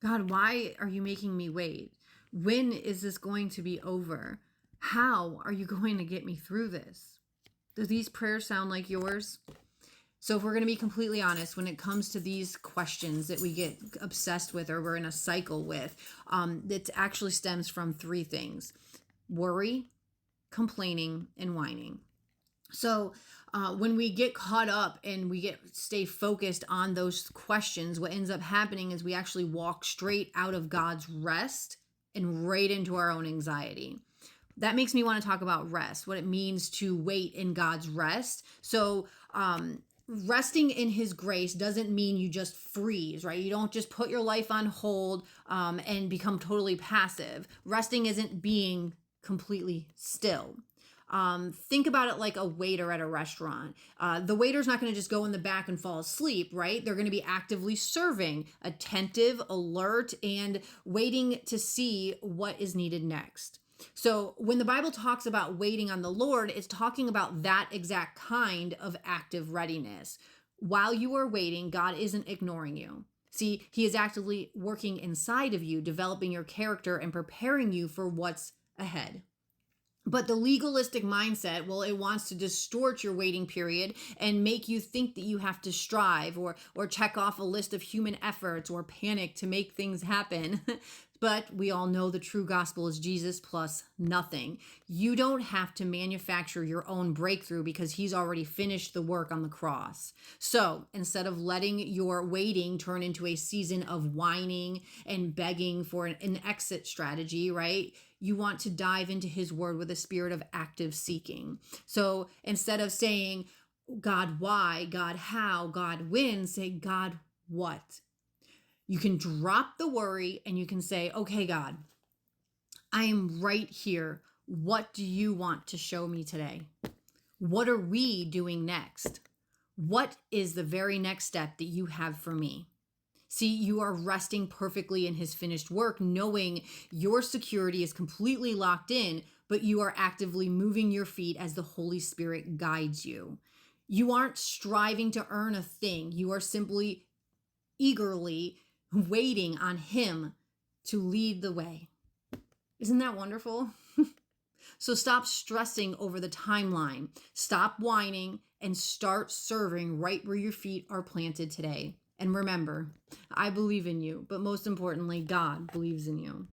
God, why are you making me wait? When is this going to be over? How are you going to get me through this? Do these prayers sound like yours? So, if we're going to be completely honest, when it comes to these questions that we get obsessed with or we're in a cycle with, it actually stems from three things: worry, complaining, and whining. So when we get caught up and we stay focused on those questions, what ends up happening is we actually walk straight out of God's rest and right into our own anxiety. That makes me want to talk about rest, what it means to wait in God's rest. So resting in his grace doesn't mean you just freeze, right? You don't just put your life on hold and become totally passive. Resting isn't being completely still. Think about it like a waiter at a restaurant. The waiter's not going to just go in the back and fall asleep, right? They're going to be actively serving, attentive, alert, and waiting to see what is needed next. So when the Bible talks about waiting on the Lord, it's talking about that exact kind of active readiness. While you are waiting, God isn't ignoring you. See, he is actively working inside of you, developing your character and preparing you for what's ahead. But the legalistic mindset, well, it wants to distort your waiting period and make you think that you have to strive or check off a list of human efforts or panic to make things happen. But we all know the true gospel is Jesus plus nothing. You don't have to manufacture your own breakthrough because he's already finished the work on the cross. So instead of letting your waiting turn into a season of whining and begging for an exit strategy, right? You want to dive into his word with a spirit of active seeking. So instead of saying, God, why? God, how? God, when? Say, God, what? You can drop the worry and you can say, okay, God, I am right here. What do you want to show me today? What are we doing next? What is the very next step that you have for me? See, you are resting perfectly in his finished work, knowing your security is completely locked in, but you are actively moving your feet as the Holy Spirit guides you. You aren't striving to earn a thing. You are simply eagerly waiting on him to lead the way. Isn't that wonderful? So stop stressing over the timeline. Stop whining and start serving right where your feet are planted today. And remember, I believe in you, but most importantly, God believes in you.